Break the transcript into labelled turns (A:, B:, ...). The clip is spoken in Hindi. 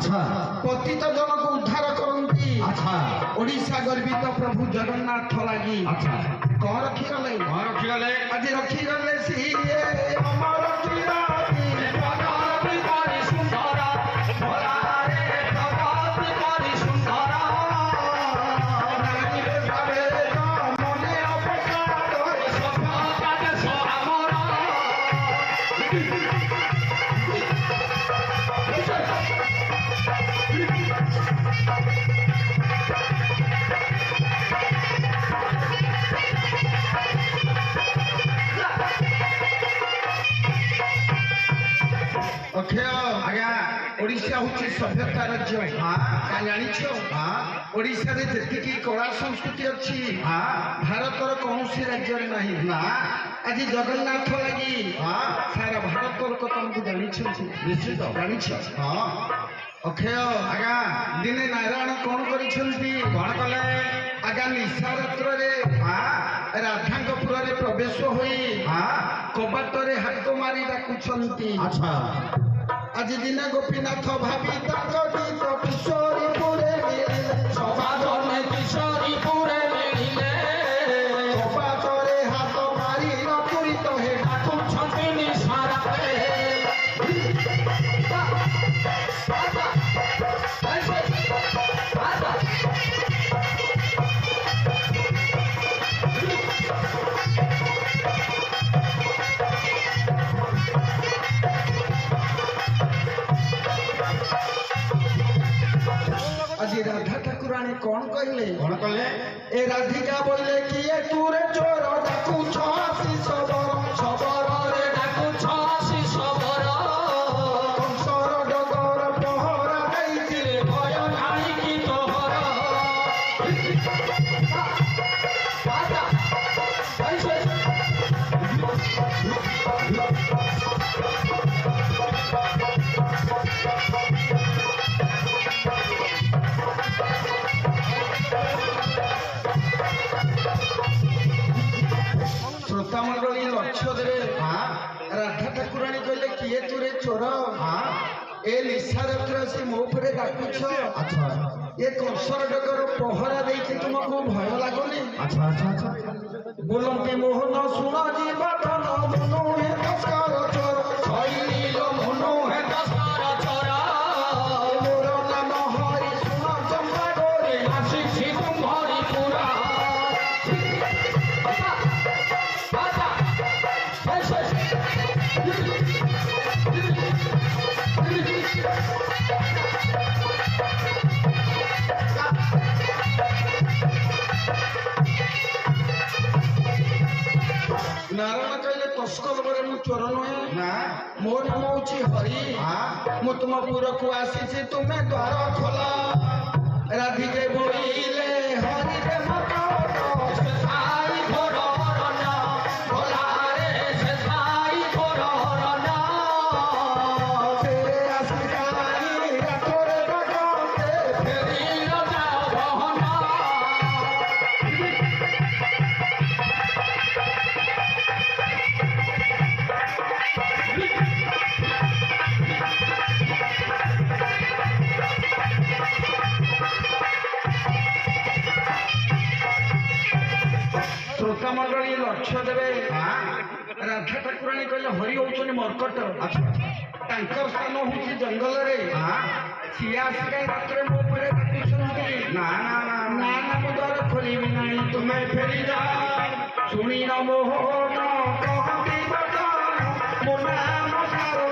A: अच्छा
B: पतित जन को उद्धार करती
A: अच्छा
B: ओडिशा गर्वित प्रभु जगन्नाथ लगी
A: अच्छा
B: कौन रखीगले आज रखीगले सी अमर
A: आज्ञा
B: ओडिशा हूँ सभ्यता राज्य
A: हाँ
B: जानिछ
A: हाँ
B: ओडिशा रे जेतिकी कला संस्कृति अच्छी
A: हाँ
B: भारतर कौन राज्य में नहीं
A: ना
B: आज जगन्नाथ लगी
A: हाँ
B: सारा भारत लोक तुमको जानिछ
A: निश्चित
B: जानिछ
A: हाँ
B: अक्षय
A: आज्ञा
B: दिने नारायण कौन करिसेंती
A: कौन कले
B: आज्ञा निशा रात्र रे
A: हाँ
B: राधांगपुर रे प्रवेश होई
A: हाँ
B: कबाट रे हाथ मारी डाकुछंती
A: अच्छा
B: आज दिन गोपीनाथ भावी ताक गीत किशोरी पुरे
C: समाजन किशोरी पुरे मिले
B: कबाट रे हाथ मारी नपुरी तो हे
C: डाकुछंती निशाराते
B: आज राधा ठाकुराणी कौन कहले
A: कौन कले
B: ए राधिका बोले किए तूरे चोर डाकू छी सबर
C: सबर रे डाकुछसी सबर
B: कंसर डगर पहरा दैथिले
C: भय नाही कि तोहर
B: श्रोता मंडली लक्ष्य देवे
A: हाँ
B: राधा ठाकुराणी कहले किए तूरे चोर
A: हाँ
B: ए निशा रात्र से मो उपरे डाकुछ
A: अच्छा
B: ये कंसर डगर पहरा देखे तुमको भय लागुनी
A: अच्छा अच्छा अच्छा
B: बोलते मोहन सुन जीवन मनो हे दस्कर चोर
C: नील मनो हे दशहर चरा
B: मोर नाम हरि सुन चंपा गोरे
C: आशी तुम्हारी पूरा
B: नारायण कहले तस्कर बरे मु चोर नुहे
A: ना
B: मो नाम हूँ हरि
A: हाँ
B: मु तुम पुर को आसी तुम्हें द्वार खोल राधिके बोले हरि रे
C: आई घोर हरण भोला रे से आई घोर हरण
B: तेरे आशिकानी रातोरे बगते
C: फेरी राजा बहन
B: श्रोता मंडली लक्ष्य देवे
A: हाँ
B: राधा ठाकुराणी कहले हरि होउछन मर्कट
A: अच्छा
B: तांकर स्थान हूँ जंगल रे
A: हाँ
B: सिए आसिका रात्रे मो उपरे डाकुछंती
A: ना ना ना
B: ना ना मु द्वार खोलिबी नहीं तुम्हें फेरी जा शुणी न मोहन कहती बचन मो नाम सारो